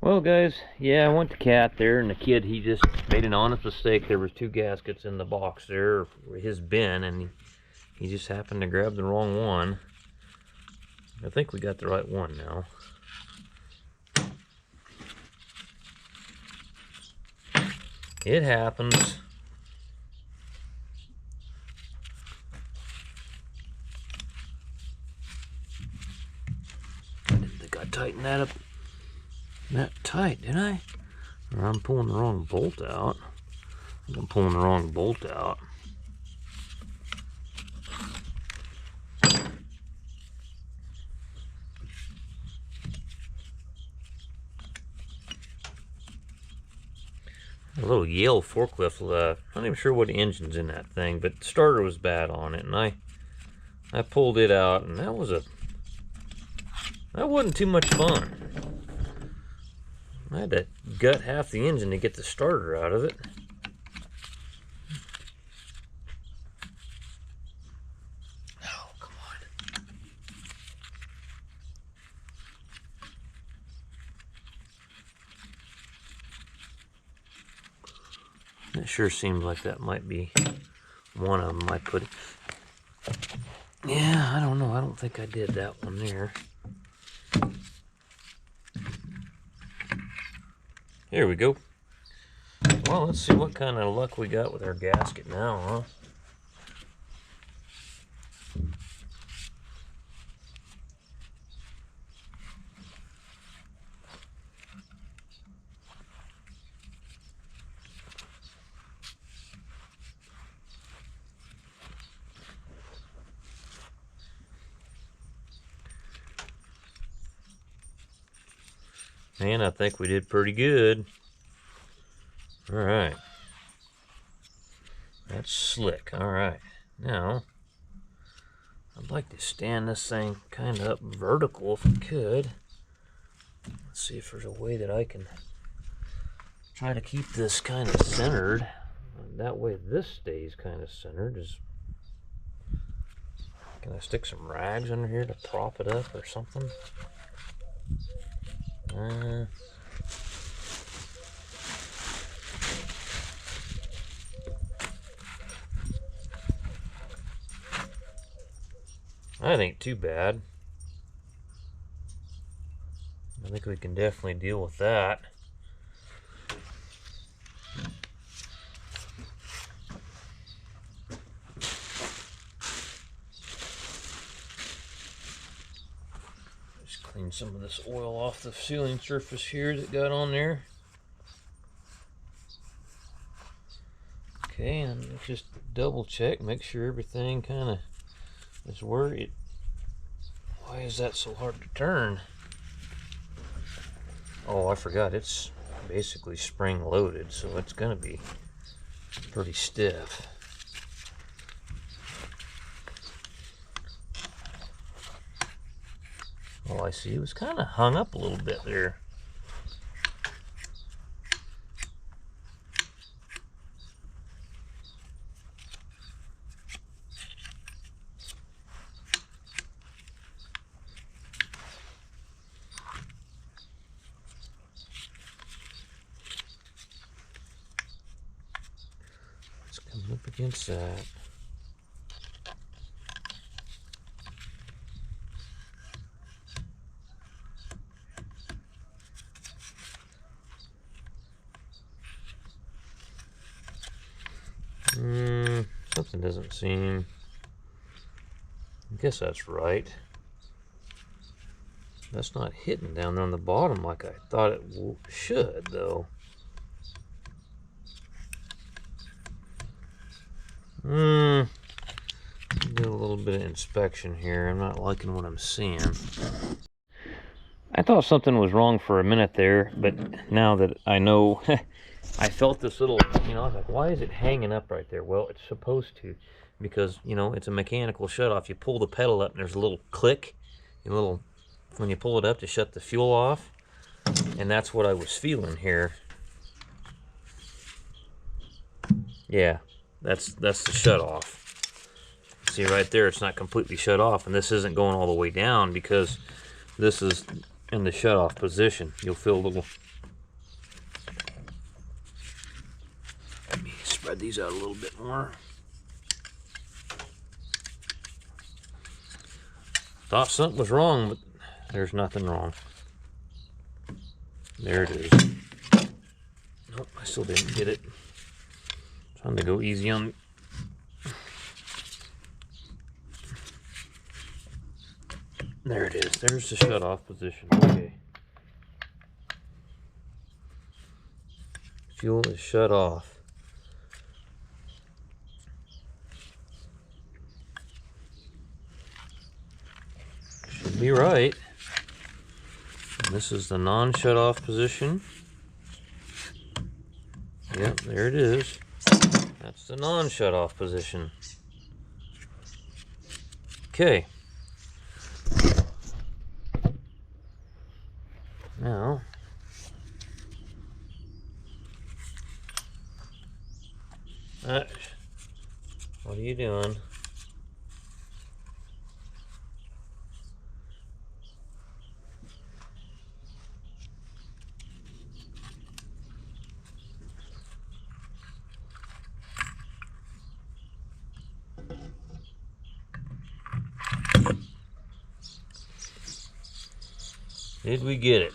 Well, guys, yeah, I went to Cat there, and the kid, he just made an honest mistake. There was 2 gaskets in the box there, his bin, and he just happened to grab the wrong one. I think we got the right one now. It happens. I didn't think I tightened that up that tight, did I? Or I'm pulling the wrong bolt out. I think I'm pulling the wrong bolt out. A little Yale forklift. I'm not even sure what engine's in that thing, but the starter was bad on it, and I pulled it out, and that wasn't too much fun. I had to gut half the engine to get the starter out of it. Oh, come on. It sure seems like that might be one of them I put. Yeah, I don't know. I don't think I did that one there. Here we go. Well, let's see what kind of luck we got with our gasket now, huh? Man, I think we did pretty good. All right. That's slick. All right. Now, I'd like to stand this thing kind of up vertical if I could. Let's see if there's a way that I can try to keep this kind of centered. That way this stays kind of centered. Can I stick some rags under here to prop it up or something? That ain't too bad. I think we can definitely deal with that. Just clean some of this oil off the sealing surface here that got on there. Okay, and let's just double check, make sure everything kind of is where it. Why is that so hard to turn? Oh, I forgot, it's basically spring loaded, so it's gonna be pretty stiff. Oh, I see, it was kind of hung up a little bit there. Up against that. Something doesn't seem. I guess that's right. That's not hitting down there on the bottom like I thought it should, though. Do a little bit of inspection here. I'm not liking what I'm seeing. I thought something was wrong for a minute there, but now that I know, I felt this little, I was like, why is it hanging up right there? Well, it's supposed to, because, it's a mechanical shutoff. You pull the pedal up and there's a little click, when you pull it up to shut the fuel off, and that's what I was feeling here. Yeah, that's the shut off. See right there, it's not completely shut off, and this isn't going all the way down because this is in the shut off position. You'll feel a little Spread these out a little bit more. Thought something was wrong, but there's nothing wrong. There it is. Nope, I still didn't get it. Trying to go easy on. There it is. There's the shut off position. Okay. Fuel is shut off. Should be right. And this is the non-shut off position. Yep, there it is. That's the non-shut off position. Okay. Now, what are you doing? Did we get it?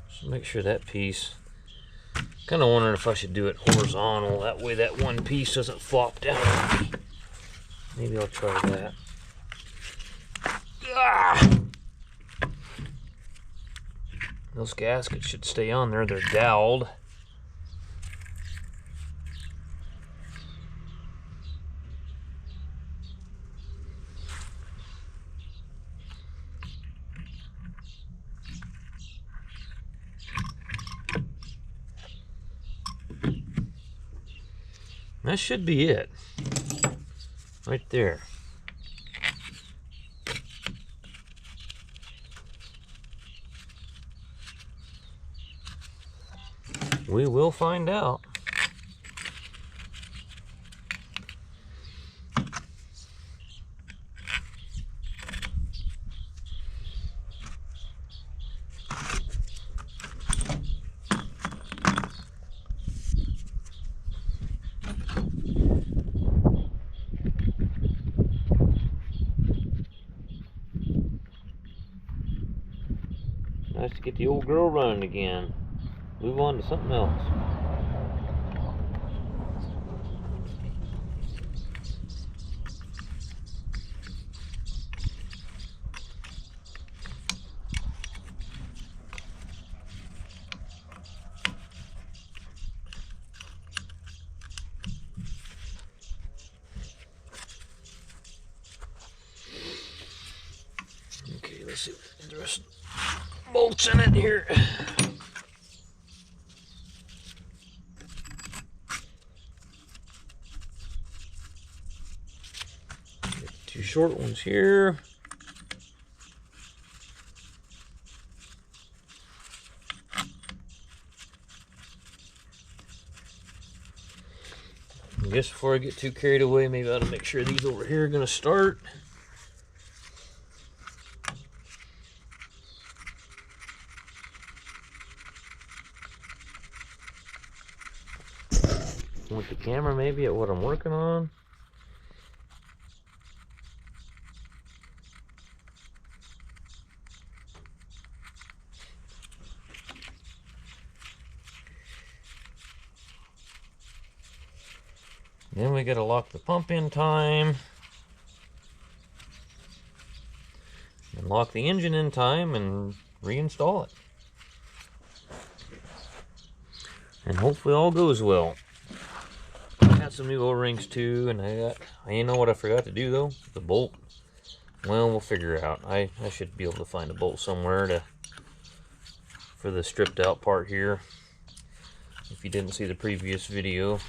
Just make sure that piece. Kind of wondering if I should do it horizontal. That way that one piece doesn't flop down on me. Maybe I'll try that. Ah! Those gaskets should stay on there. They're doweled. That should be it. Right there. We will find out. Nice to get the old girl running again. Move on to something else. Okay, let's see what the rest bolts in it here. Two short ones here. I guess before I get too carried away, maybe I ought to make sure these over here are going to start. Point the camera maybe at what I'm working on. Then we got to lock the pump in time. And lock the engine in time and reinstall it. And hopefully all goes well. I got some new O-rings too, and you know what I forgot to do though? The bolt. Well, we'll figure it out. I should be able to find a bolt somewhere for the stripped out part here. If you didn't see the previous video.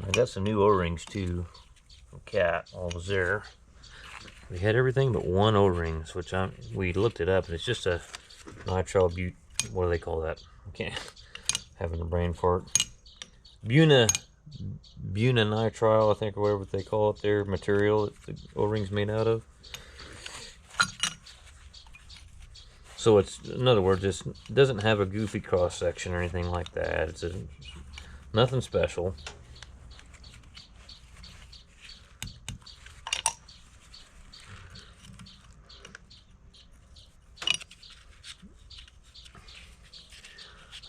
I got some new O-rings too from Cat while I was there. We had everything but one O-rings, which we looked it up, and it's just a nitrile what do they call that? I can't, having a brain fart. Nitrile, I think, or whatever they call it there, material that the O-ring's made out of. So it's, in other words, it doesn't have a goofy cross section or anything like that. It's nothing special.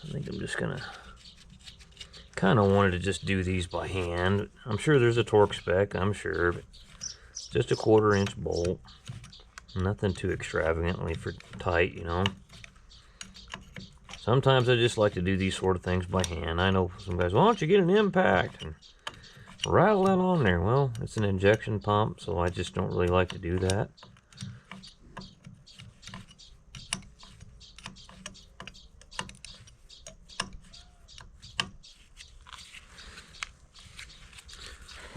I think I'm just gonna kind of wanted to just do these by hand. I'm sure there's a torque spec, I'm sure, but just a 1/4 inch bolt. Nothing too extravagantly tight, you know. Sometimes I just like to do these sort of things by hand. I know some guys, why don't you get an impact and rattle that on there? Well, it's an injection pump, so I just don't really like to do that.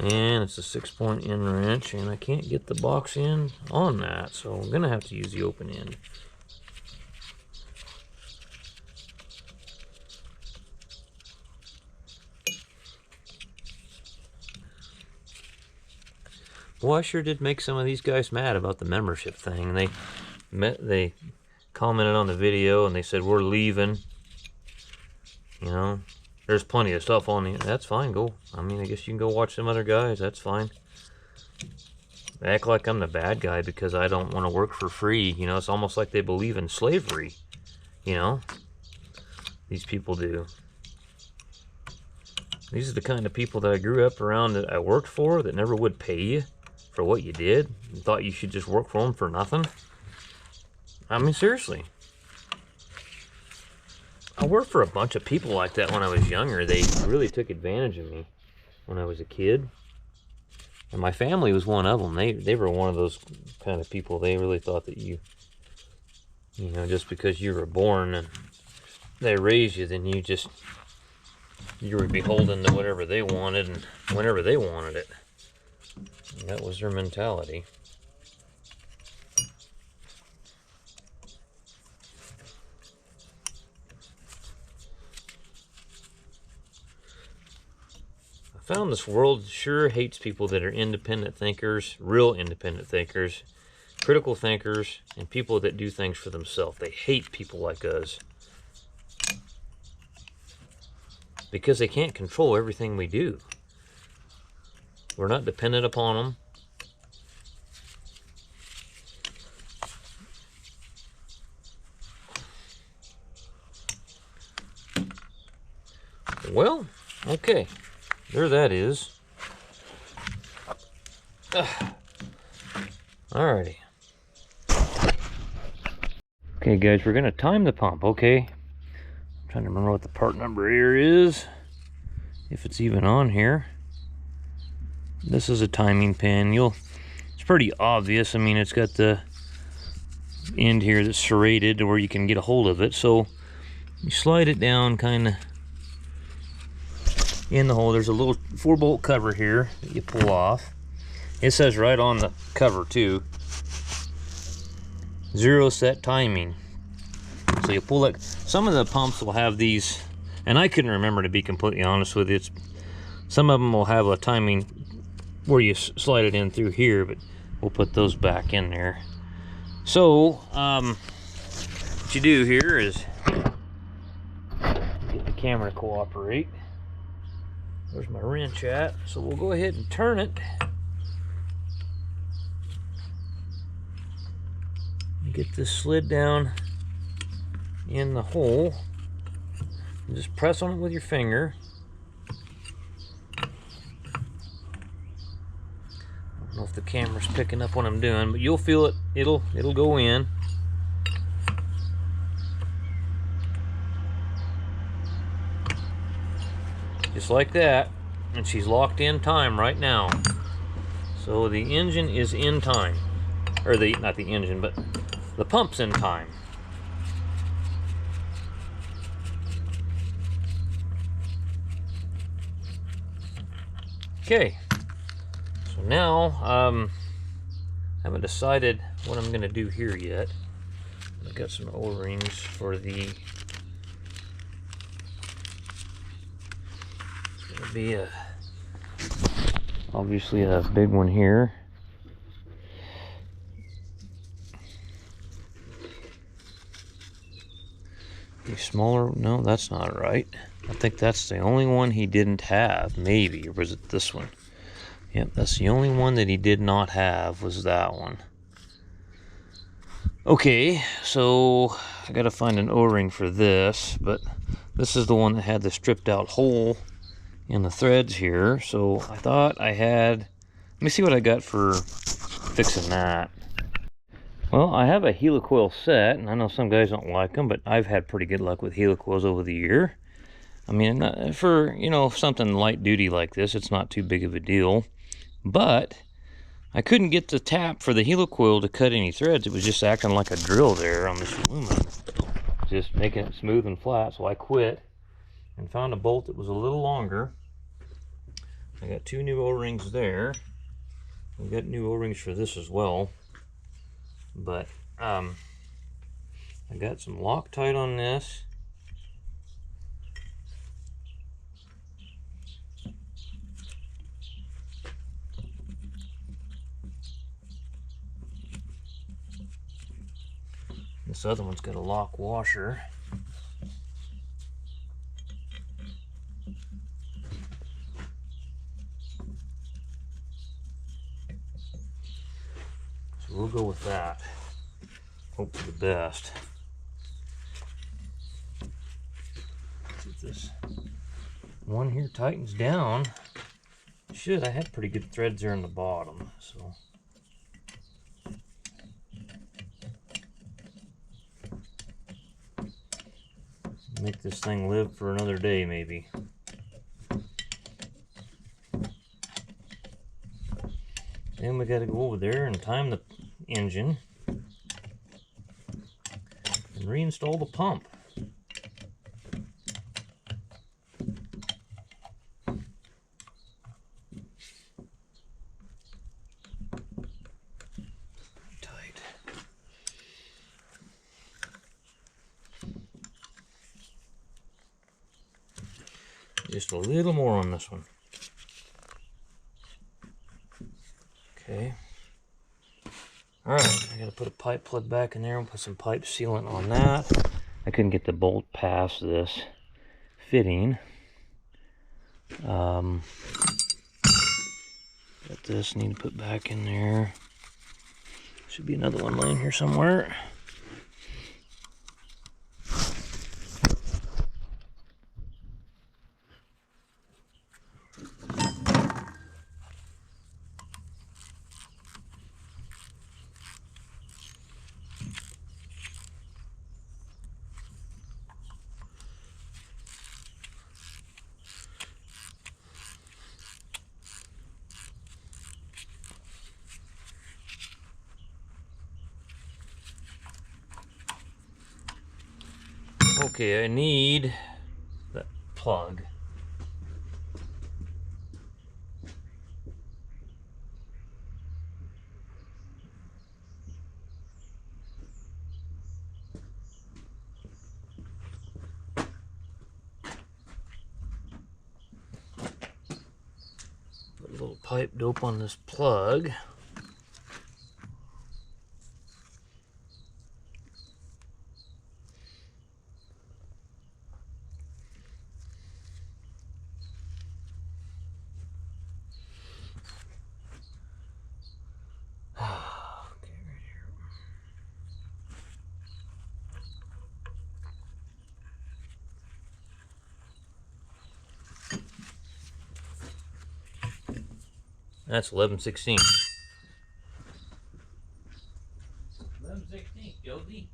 And it's a 6-point end wrench, and I can't get the box in on that, so I'm gonna have to use the open end. Well, I sure did make some of these guys mad about the membership thing. They commented on the video and they said, we're leaving. You know, there's plenty of stuff on the, that's fine, go. I mean, I guess you can go watch some other guys, that's fine. They act like I'm the bad guy because I don't want to work for free. You know, it's almost like they believe in slavery. You know, these people do. These are the kind of people that I grew up around, that I worked for, that never would pay you for what you did. You thought you should just work for them for nothing. I mean, seriously. I worked for a bunch of people like that when I was younger. They really took advantage of me when I was a kid. And my family was one of them. They were one of those kind of people. They really thought that you know, just because you were born and they raised you, then you were beholden to whatever they wanted and whenever they wanted it. And that was their mentality. I found this world sure hates people that are independent thinkers, real independent thinkers, critical thinkers, and people that do things for themselves. They hate people like us because they can't control everything we do. We're not dependent upon them. Well, okay, there that is. Alrighty. Okay guys, we're gonna time the pump, okay? I'm trying to remember what the part number here is, if it's even on here. This is a timing pin. It's pretty obvious. I mean, it's got the end here that's serrated to where you can get a hold of it. So you slide it down kind of in the hole. There's a little 4-bolt cover here that you pull off. It says right on the cover too, 0 set timing. So you pull it. Some of the pumps will have these, and I couldn't remember, to be completely honest with you. Some of them will have a timing where you slide it in through here, but we'll put those back in there. So what you do here is get the camera to cooperate. There's my wrench at, so we'll go ahead and turn it. Get this slid down in the hole and just press on it with your finger. I don't know if the camera's picking up what I'm doing, but you'll feel it. It'll go in. Just like that, and she's locked in time right now. So the engine is in time, or not the engine, but the pump's in time. Okay, so now I haven't decided what I'm going to do here yet. I've got some O-rings for the, it's going to be obviously a big one here. The smaller, no, that's not right. I think that's the only one he didn't have, maybe, or was it this one? Yep, that's the only one that he did not have, was that one. Okay, so I gotta find an O-ring for this, but this is the one that had the stripped out hole in the threads here, so I thought I had, let me see what I got for fixing that. Well, I have a helicoil set, and I know some guys don't like them, but I've had pretty good luck with helicoils over the year. I mean, for, you know, something light duty like this, it's not too big of a deal. But I couldn't get the tap for the helicoil to cut any threads. It was just acting like a drill there on this aluminum, just making it smooth and flat. So I quit and found a bolt that was a little longer. I got 2 new O-rings there. We got new O-rings for this as well. But I got some Loctite on this. This other one's got a lock washer. So we'll go with that. Hope for the best. If this one here tightens down, I had pretty good threads there in the bottom, so. Make this thing live for another day, maybe. Then we gotta go over there and time the engine and reinstall the pump. Tight. Just a little more on this one. Okay. Alright, I gotta put a pipe plug back in there and put some pipe sealant on that. I couldn't get the bolt past this fitting. Got this, need to put back in there. Should be another one laying here somewhere. Okay, I need that plug. Put a little pipe dope on this plug. That's 11/16. 11/16, Josie.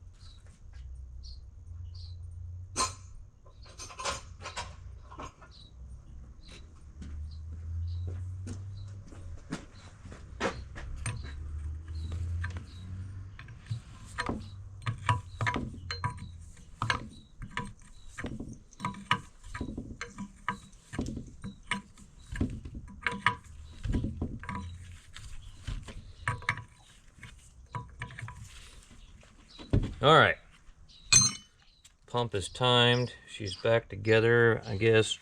All right. Pump is timed. She's back together, I guess.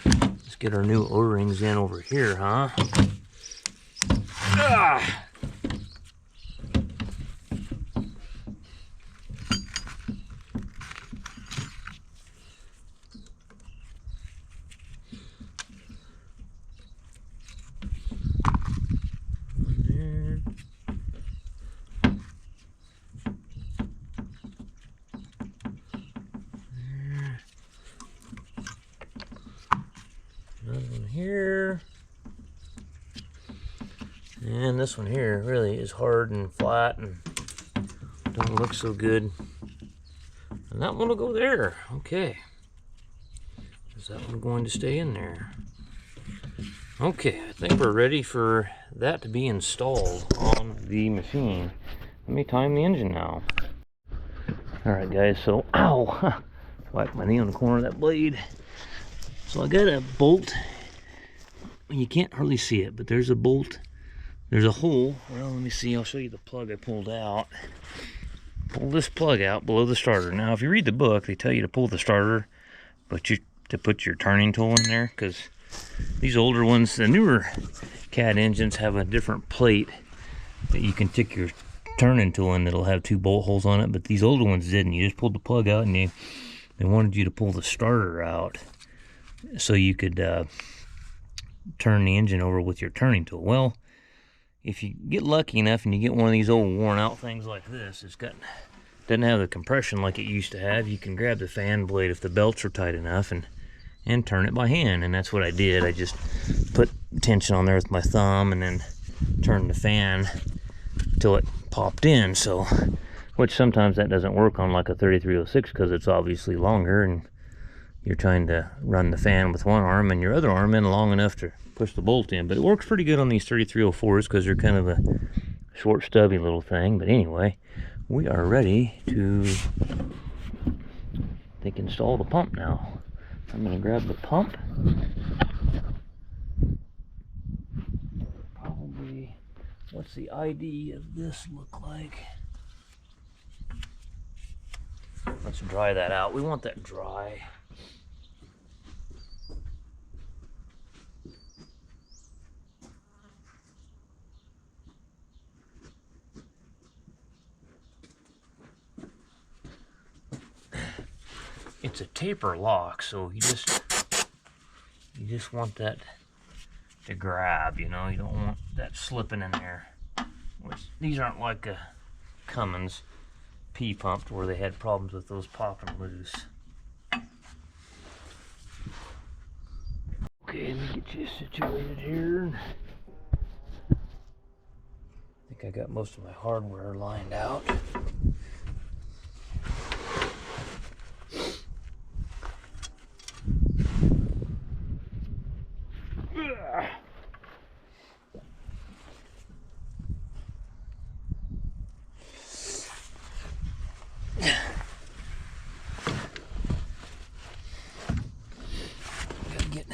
Let's get our new O-rings in over here, huh? Ah! Another one here. And this one here really is hard and flat and don't look so good. And that one will go there. Okay. Is that one going to stay in there? Okay, I think we're ready for that to be installed on the machine. Let me time the engine now. Alright guys, so, ow! Whacked my knee on the corner of that blade. So I got a bolt. You can't hardly see it, but there's a bolt. There's a hole. Well, let me see. I'll show you the plug I pulled out. Pull this plug out below the starter. Now, if you read the book, they tell you to pull the starter, but to put your turning tool in there, because these older ones, the newer CAT engines have a different plate that you can stick your turning tool in that'll have 2 bolt holes on it, but these older ones didn't. You just pulled the plug out, and they wanted you to pull the starter out so you could turn the engine over with your turning tool. Well, if you get lucky enough and you get one of these old worn out things like this, doesn't have the compression like it used to have, you can grab the fan blade if the belts are tight enough and turn it by hand. And that's what I did. I just put tension on there with my thumb and then turned the fan till it popped in. So, which sometimes that doesn't work on like a 3306 because it's obviously longer and you're trying to run the fan with one arm and your other arm in long enough to push the bolt in. But it works pretty good on these 3304s because they're kind of a short, stubby little thing. But anyway, we are ready to, I think, install the pump now. I'm going to grab the pump. Probably, what's the ID of this look like? Let's dry that out. We want that dry. It's a taper lock, so you just want that to grab, you know. You don't want that slipping in there. Which, these aren't like a Cummins P pump where they had problems with those popping loose. Okay, let me get you situated here. I think I got most of my hardware lined out. Gotta get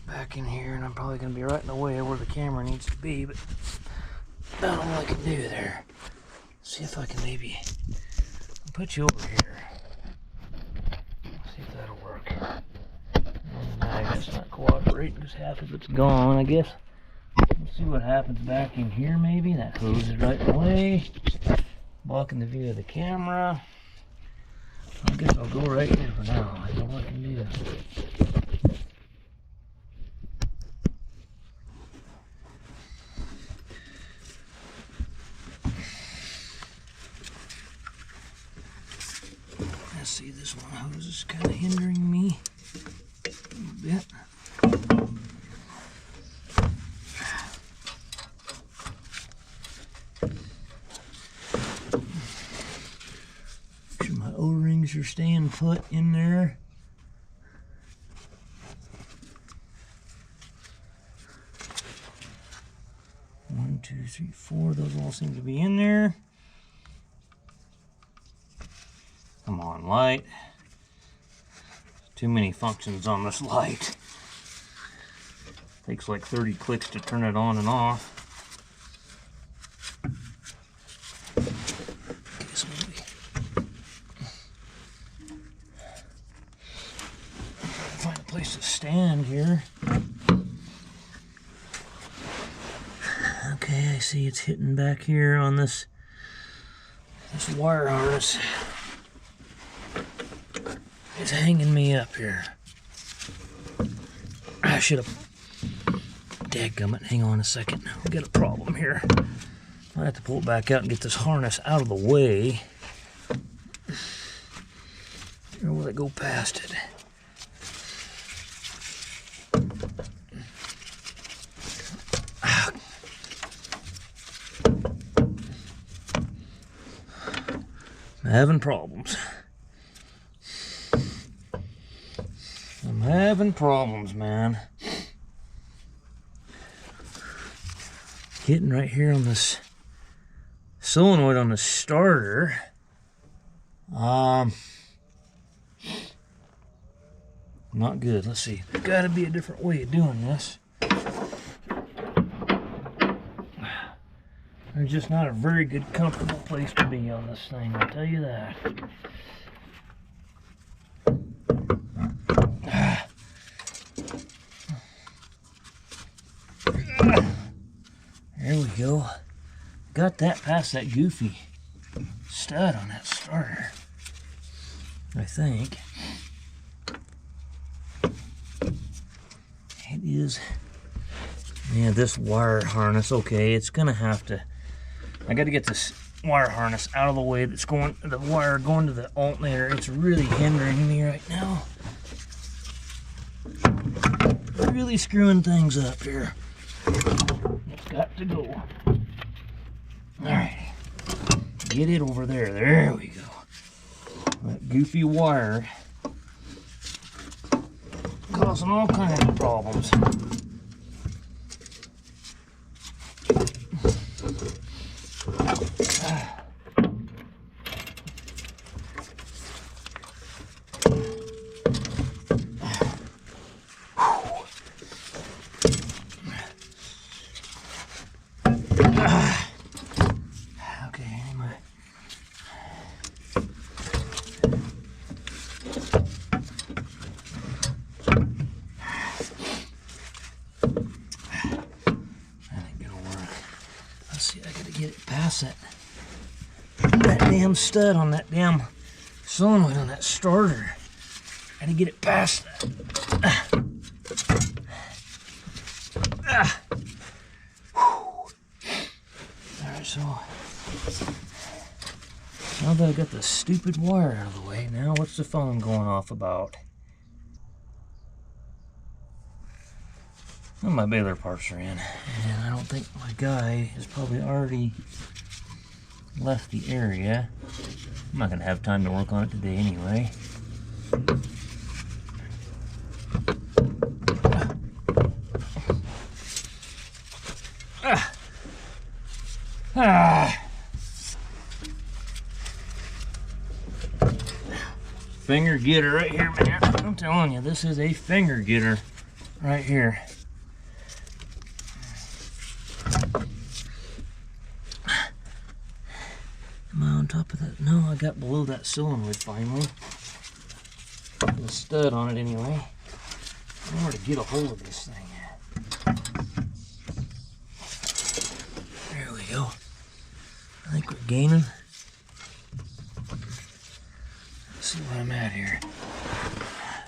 back in here, and I'm probably gonna be right in the way of where the camera needs to be, but I don't know what I can do there. See if I can maybe put you over here. See if that'll work. I guess not cooperating because half of it's gone, I guess. Let's see what happens back in here maybe. That hose is right in the way, blocking the view of the camera. I guess I'll go right here for now. I don't know what I can do. Let's see, this one hose is kind of hindering me a little bit. Make sure my O-rings are staying put in there. One, two, three, four. Those all seem to be in there. Come on, light. Too many functions on this light. Takes like 30 clicks to turn it on and off. this movie. Find a place to stand here. Okay, I see it's hitting back here on this wire harness. It's hanging me up here. I should have. Dadgummit, hang on a second. We got a problem here. I have to pull it back out and get this harness out of the way. Or will it go past it? I'm having problems. I'm having problems, man. Hitting right here on this solenoid on the starter. Not good. Let's see. There's got to be a different way of doing this. There's just not a very good, comfortable place to be on this thing, I'll tell you that. There we go. Got that past that goofy stud on that starter, I think. It is. Yeah, this wire harness, okay, it's gonna have to. I gotta get this wire harness out of the way that's going, the wire going to the alternator. It's really hindering me right now. Really screwing things up here. It's got to go. Alright. Get it over there. There we go. That goofy wire causing all kinds of problems. That damn stud on that damn solenoid on that starter. I had to get it past that. Alright, so now that I got the stupid wire out of the way, now what's the phone going off about? Well, my baler parts are in, and I don't think my guy has probably already left the area. I'm not gonna have time to work on it today anyway. Finger getter right here, man. I'm telling you, this is a finger getter right here. Am I on top of that? No, I got below that solenoid finally. The stud on it anyway. I don't know where to get a hold of this thing. There we go. I think we're gaining. Let's see where I'm at here.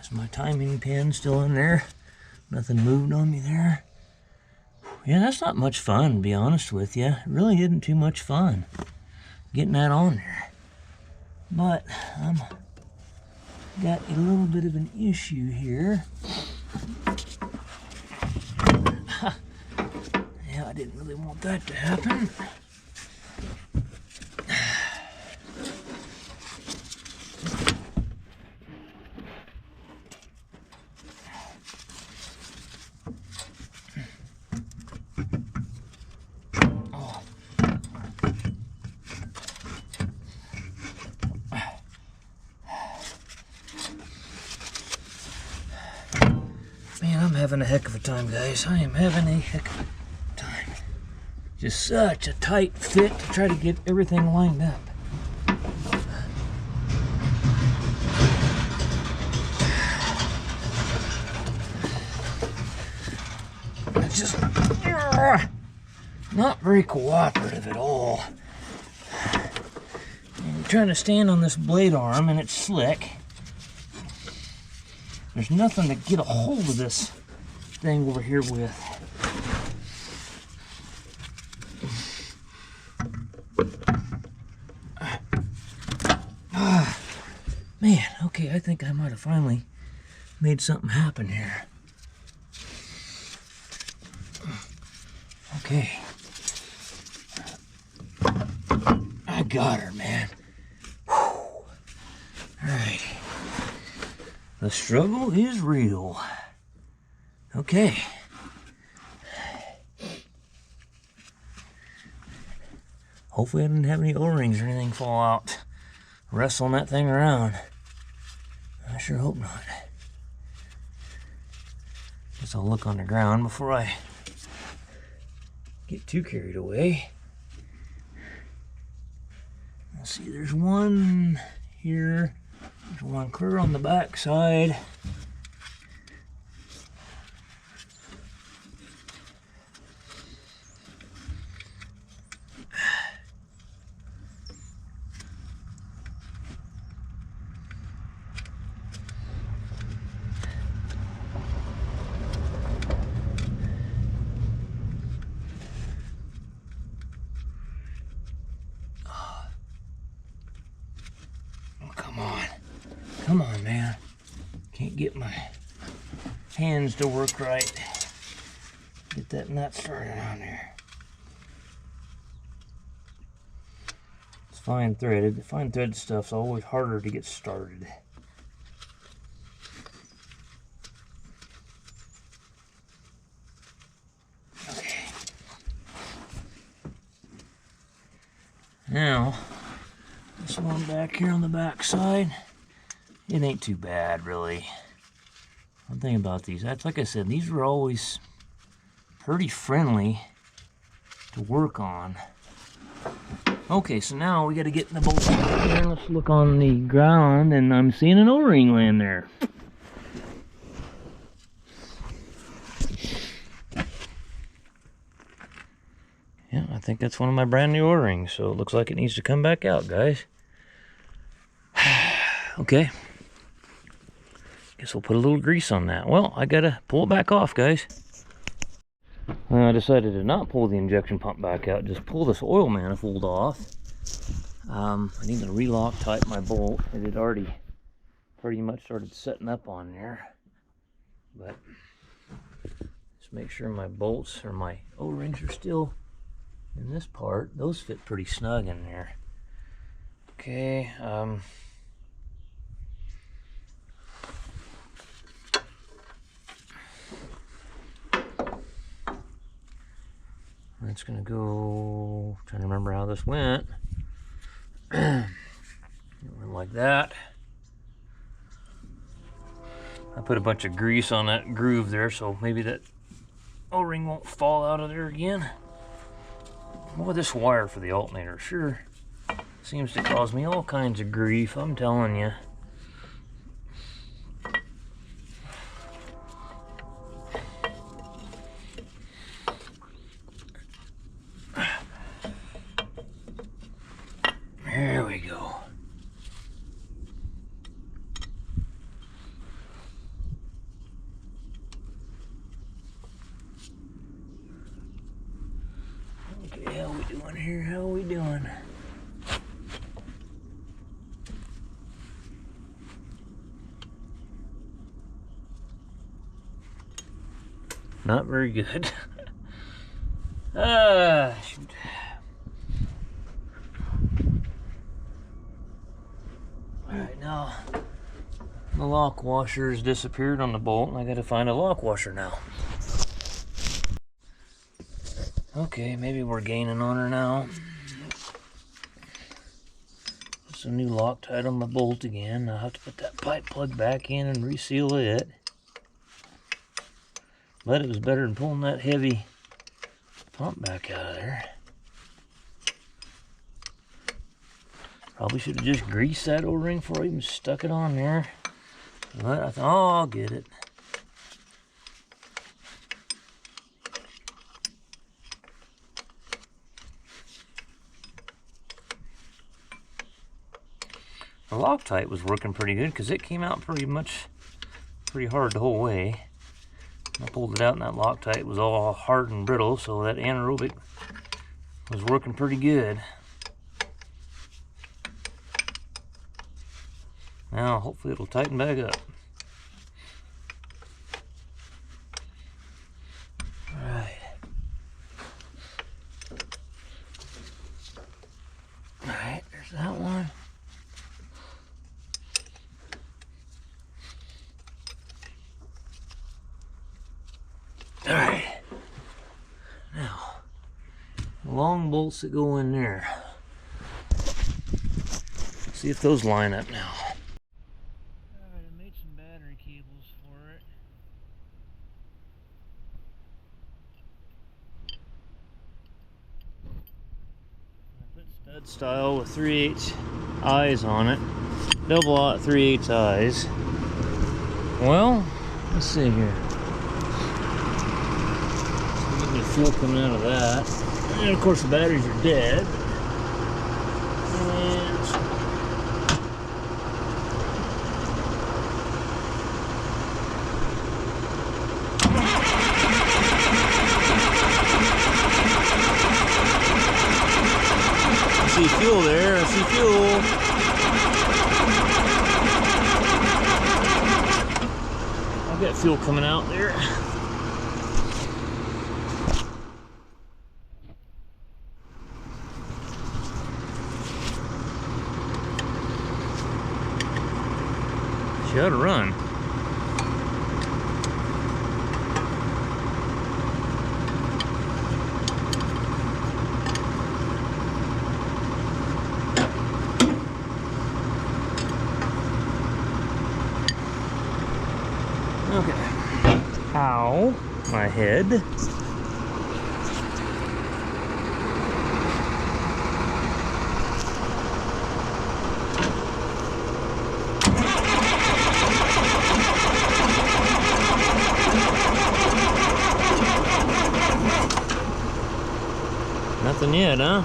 Is my timing pin still in there? Nothing moved on me there. Yeah, that's not much fun, to be honest with you. It really isn't too much fun getting that on there. But I'm got a little bit of an issue here. Yeah, I didn't really want that to happen. Man, I'm having a heck of a time, guys. I am having a heck of a time. Just such a tight fit to try to get everything lined up. not very cooperative at all. And you're trying to stand on this blade arm and it's slick. There's nothing to get a hold of this thing over here with. Man, okay, I think I might have finally made something happen here. Okay. I got her, man. Whew. All right. The struggle is real. Okay. Hopefully I didn't have any O-rings or anything fall out wrestling that thing around. I sure hope not. Guess I'll look on the ground before I get too carried away. Let's see, there's one here. There's one clear on the back side. Come on, man. Can't get my hands to work right. Get that nut started on there. It's fine threaded. The fine thread stuff's always harder to get started. Okay. Now, this one back here on the back side. It ain't too bad, really. One thing about these, that's like I said, these were always pretty friendly to work on. Okay, so now we got to get in the bolt here. Let's look on the ground, and I'm seeing an O-ring laying there. Yeah, I think that's one of my brand new O-rings, so it looks like it needs to come back out, guys. Okay. Guess we'll put a little grease on that. Well, I gotta pull it back off, guys. I decided to not pull the injection pump back out, just pull this oil manifold off. I need to relock tight my bolt. It had already pretty much started setting up on there. But just make sure my bolts or my O-rings are still in this part. Those fit pretty snug in there. Okay, it's gonna go, trying to remember how this went. It went like that. I put a bunch of grease on that groove there, so maybe that O-ring won't fall out of there again. Boy, this wire for the alternator sure seems to cause me all kinds of grief, I'm telling you. There we go. Okay, how we doing here? How we doing? Not very good. Shoot. Alright, now the lock washer has disappeared on the bolt, and I gotta find a lock washer now. Okay, maybe we're gaining on her now. There's a new Loctite on my bolt again. I'll have to put that pipe plug back in and reseal it. But it was better than pulling that heavy pump back out of there. Probably should have just greased that O-ring before I even stuck it on there. But I thought, oh, I'll get it. The Loctite was working pretty good because it came out pretty hard the whole way. I pulled it out and that Loctite was all hard and brittle, so that anaerobic was working pretty good. Now hopefully it'll tighten back up. Alright. Alright, there's that one. Alright. Now, the long bolts that go in there. See if those line up now. Alright, I made some battery cables for it. I put stud style with 3/8 eyes on it. Double aught 3/8 eyes. Well, let's see here. So the fuel coming out of that. And of course the batteries are dead. I see fuel there, I see fuel. I've got fuel coming out there. She ought to run. Okay. Ow, my head. Nothing yet, huh?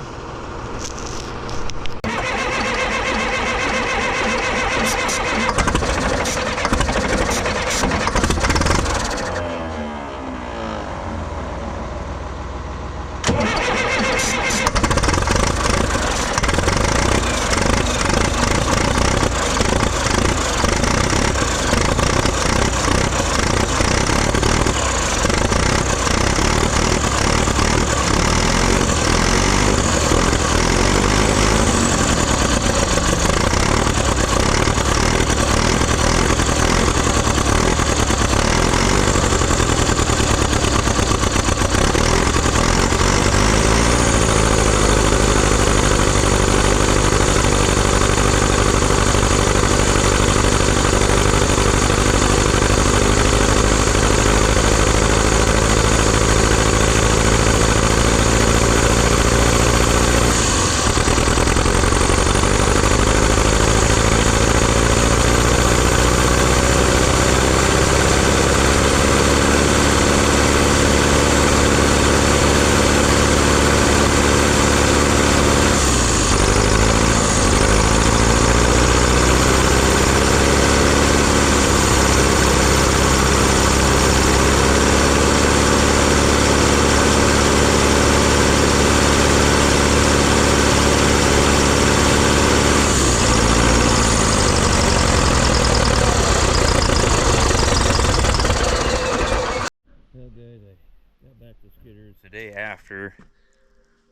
The day after,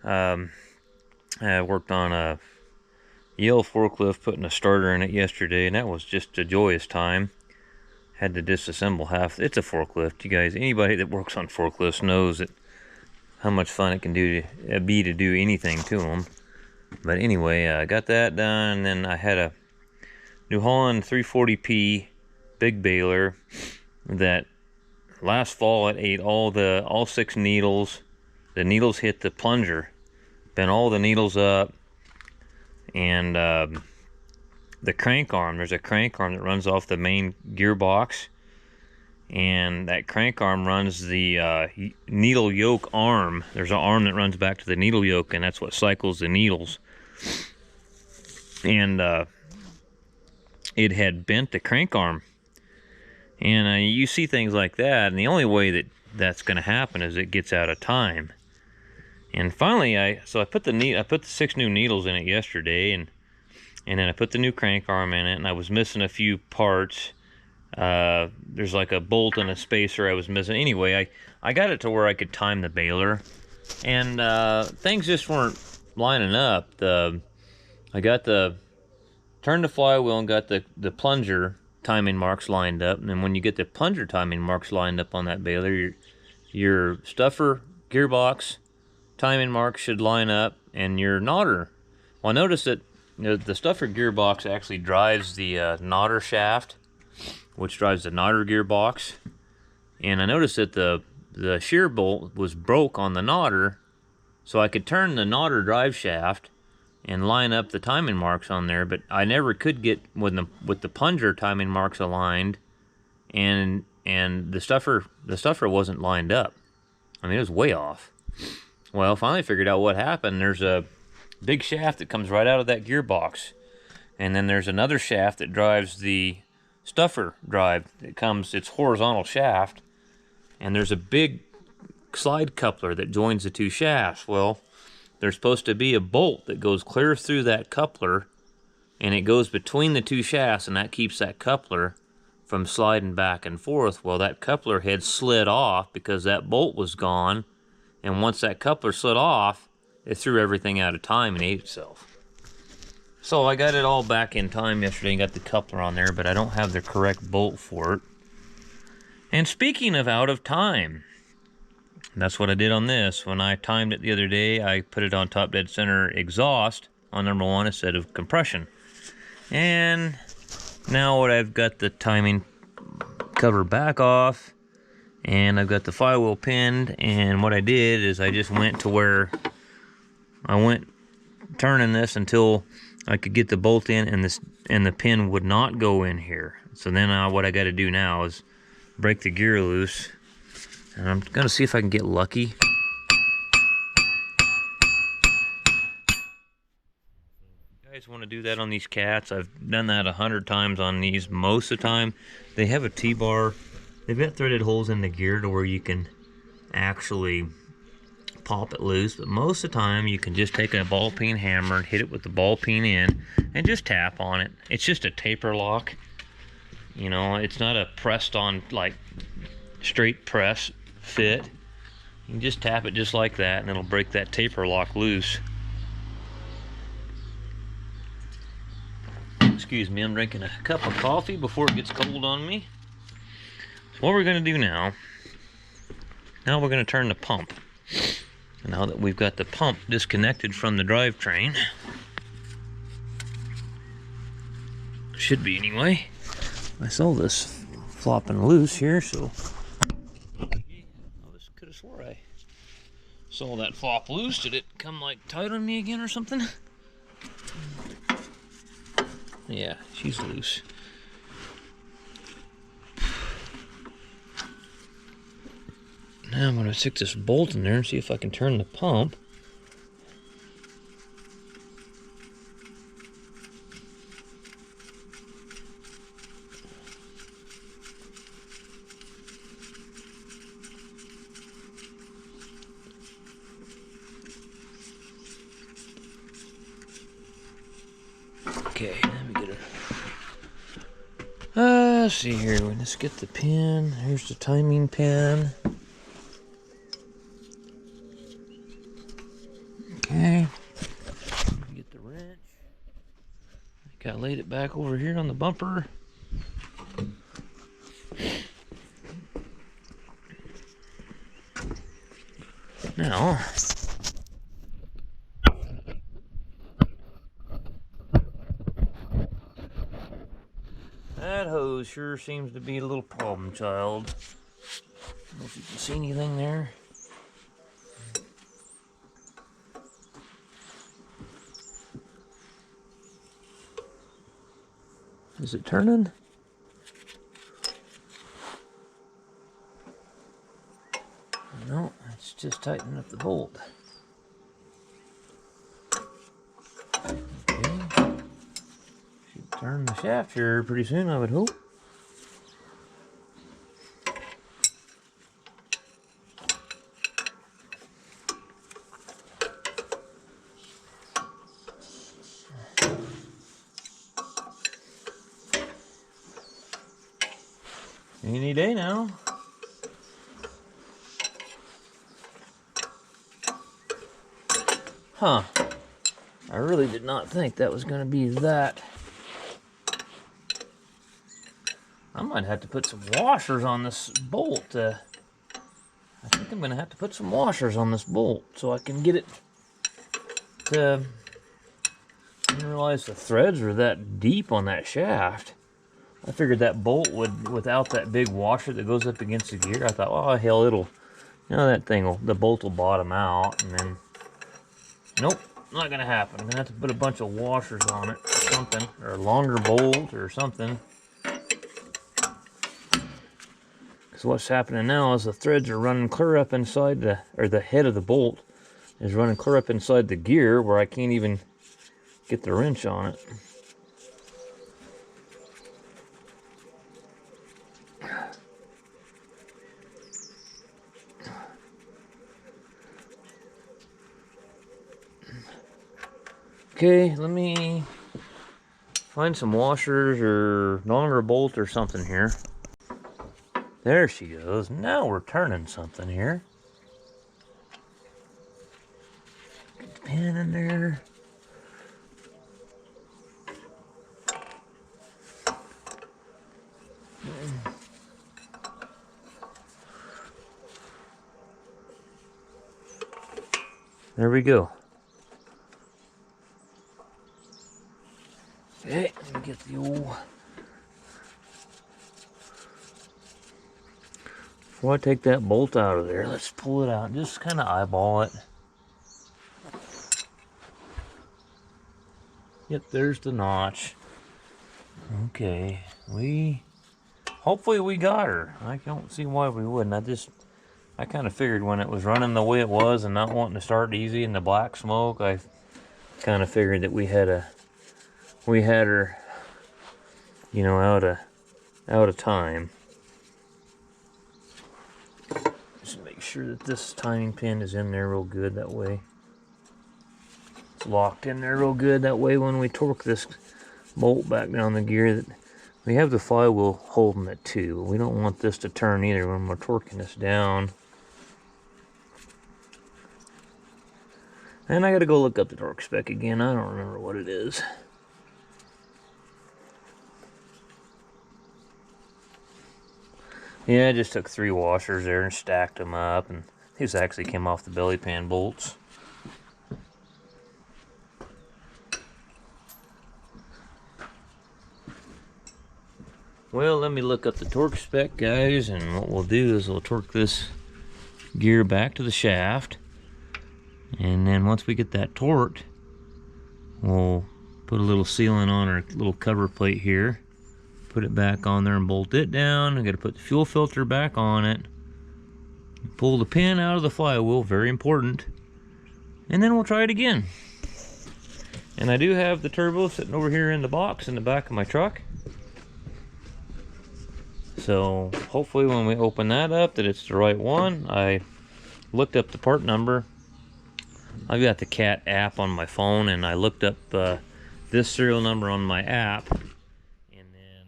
I worked on a Yale forklift, putting a starter in it yesterday, and that was just a joyous time. Had to disassemble half. It's a forklift, you guys. Anybody that works on forklifts knows that how much fun it can be to do anything to them. But anyway, I got that done, and then I had a New Holland 340p big baler that last fall it ate all 6 needles. The needles hit the plunger, bent all the needles up, and the crank arm, there's a crank arm that runs off the main gearbox, and that crank arm runs the needle yoke arm. There's an arm that runs back to the needle yoke, and that's what cycles the needles. And it had bent the crank arm. And you see things like that, and the only way that that's going to happen is it gets out of time. And finally, I put the 6 new needles in it yesterday, and then I put the new crank arm in it, and I was missing a few parts. There's like a bolt and a spacer I was missing. Anyway, I got it to where I could time the baler, and things just weren't lining up. I got turned the flywheel and got the plunger timing marks lined up, and then when you get the plunger timing marks lined up on that baler, your stuffer gearbox timing marks should line up, and your nodder. Well, I noticed that the stuffer gearbox actually drives the nodder shaft, which drives the nodder gearbox, and I noticed that the shear bolt was broke on the nodder, so I could turn the nodder drive shaft and line up the timing marks on there, but I never could get with the plunger timing marks aligned, and the stuffer wasn't lined up. I mean, it was way off. Well, finally figured out what happened. There's a big shaft that comes right out of that gearbox, and then there's another shaft that drives the stuffer drive. It's horizontal shaft, and there's a big slide coupler that joins the two shafts. Well, there's supposed to be a bolt that goes clear through that coupler, and it goes between the two shafts, and that keeps that coupler from sliding back and forth. Well, that coupler had slid off because that bolt was gone, and once that coupler slid off, it threw everything out of time and ate itself. So I got it all back in time yesterday and got the coupler on there, but I don't have the correct bolt for it. And speaking of out of time, that's what I did on this. When I timed it the other day, I put it on top dead center exhaust on number 1 instead of compression. And now what I've got the timing cover back off, and I've got the flywheel pinned, and what I did is I just went to where I went turning this until I could get the bolt in, and the pin would not go in here. So then what I got to do now is break the gear loose, and I'm gonna see if I can get lucky. You guys want to do that on these cats? I've done that 100 times on these. Most of the time, they have a T-bar. They've got threaded holes in the gear to where you can actually pop it loose, but most of the time you can just take a ball peen hammer and hit it with the ball peen in and just tap on it. It's just a taper lock. You know, it's not a pressed on, like, straight press fit. You can just tap it just like that, and it'll break that taper lock loose. Excuse me, I'm drinking a cup of coffee before it gets cold on me. So what we're going to do now we're going to turn the pump. Now that we've got the pump disconnected from the drivetrain, should be anyway. I saw this flopping loose here, so I just could have swore I saw that flop loose. Did it come like tight on me again or something? Yeah, she's loose. Now I'm going to stick this bolt in there and see if I can turn the pump. Okay, let me get it. Let's see here. Let's get the pin. Here's the timing pin. Okay. Get the wrench. I think I laid it back over here on the bumper. Now, that hose sure seems to be a little problem child. I don't know if you can see anything there. Is it turning? No, it's just tightening up the bolt. Okay. Should turn the shaft here pretty soon, I would hope. Any day now. Huh. I really did not think that was going to be that. I might have to put some washers on this bolt. I think I'm going to have to put some washers on this bolt so I can get it to... I didn't realize the threads were that deep on that shaft. I figured that bolt would, without that big washer that goes up against the gear, I thought, oh hell, it'll, you know, that thing will, the bolt will bottom out, and then, nope, not gonna happen. I'm gonna have to put a bunch of washers on it, or something, or a longer bolt, or something. Because what's happening now is the threads are running clear up inside the, or the head of the bolt is running clear up inside the gear where I can't even get the wrench on it. Okay, let me find some washers or longer bolt or something here. There she goes. Now we're turning something here. Get the pin in there. There we go. Okay, let me get the old... Before I take that bolt out of there, let's pull it out. Just kind of eyeball it. Yep, there's the notch. Okay, hopefully we got her. I don't see why we wouldn't. I kind of figured when it was running the way it was and not wanting to start easy in the black smoke, I kind of figured that we had her, you know, out of time. Just make sure that this timing pin is in there real good. That way, it's locked in there real good. That way, when we torque this bolt back down the gear, that we have the flywheel holding it too. We don't want this to turn either when we're torquing this down. And I gotta go look up the torque spec again. I don't remember what it is. Yeah, I just took 3 washers there and stacked them up, and these actually came off the belly pan bolts. Well, let me look up the torque spec, guys, and what we'll do is we'll torque this gear back to the shaft, and then once we get that torqued, we'll put a little sealant on our little cover plate here, put it back on there and bolt it down. I got to put the fuel filter back on it, pull the pin out of the flywheel, very important, and then we'll try it again. And I do have the turbo sitting over here in the box in the back of my truck, so hopefully when we open that up that it's the right one. I looked up the part number. I've got the CAT app on my phone, and I looked up this serial number on my app, and then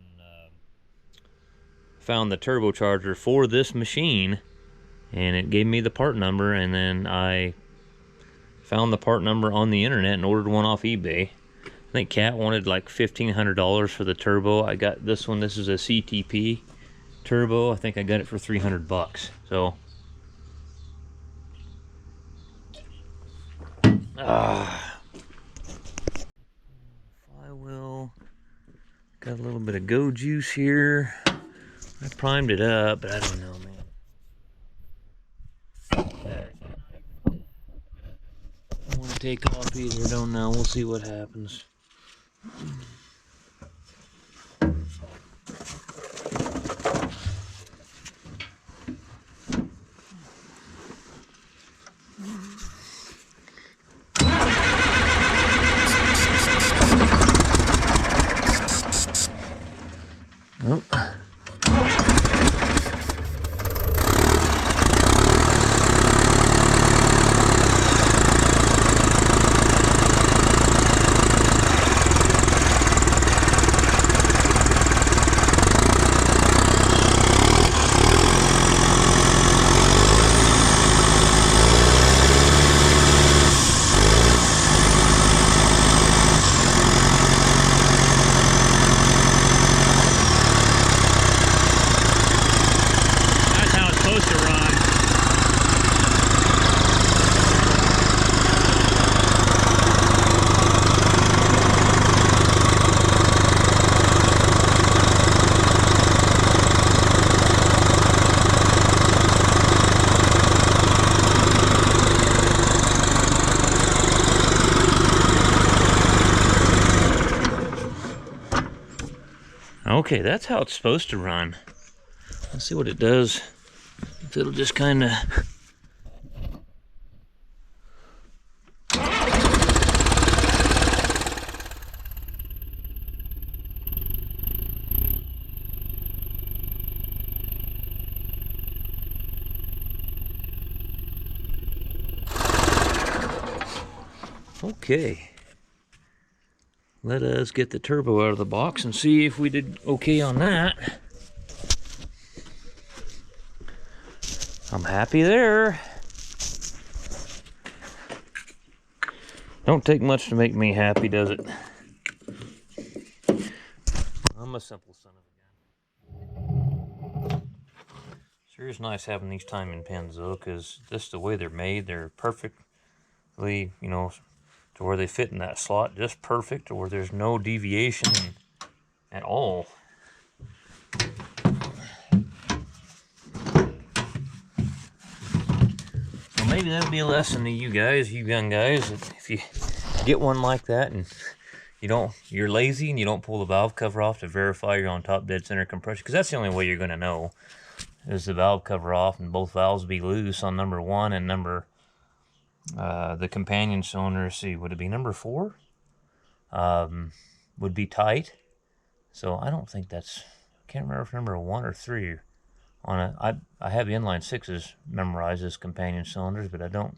found the turbocharger for this machine, and it gave me the part number, and then I found the part number on the internet and ordered one off eBay. I think CAT wanted like $1,500 for the turbo. I got this one. This is a CTP turbo. I think I got it for 300 bucks. So flywheel, got a little bit of go juice here. I primed it up, but I don't know, man. I don't want to take off either. Don't know. We'll see what happens. Nope. Okay, that's how it's supposed to run. Let's see what it does. If it'll just kind of... Okay. Let us get the turbo out of the box and see if we did okay on that. I'm happy there. Don't take much to make me happy, does it? I'm a simple son of a gun. Sure is nice having these timing pins though, because just the way they're made, they're perfectly, you know, to where they fit in that slot, just perfect, to where there's no deviation at all. So maybe that'll be a lesson to you guys, you young guys, if you get one like that and you're lazy and you don't pull the valve cover off to verify you're on top dead center compression, because that's the only way you're going to know, is the valve cover off and both valves be loose on number 1 and the companion cylinder, see, would it be number 4? Would be tight. So I don't think that's, I can't remember if number 1 or 3 on it. I have inline 6s memorized as companion cylinders, but I don't.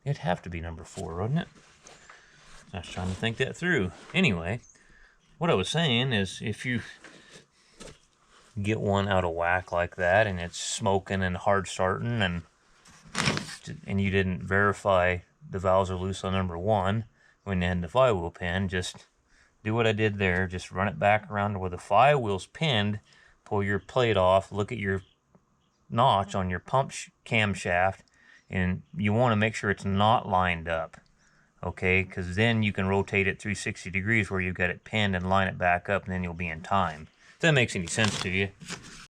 It'd have to be number 4, wouldn't it? I was trying to think that through. Anyway, what I was saying is, if you get one out of whack like that and it's smoking and hard starting and you didn't verify the valves are loose on number 1 when you had the flywheel pin, just do what I did there. Just run it back around to where the flywheel's pinned, pull your plate off, look at your notch on your pump camshaft, and you want to make sure it's not lined up, okay? Because then you can rotate it 360 degrees where you've got it pinned and line it back up, and then you'll be in time. If that makes any sense to you.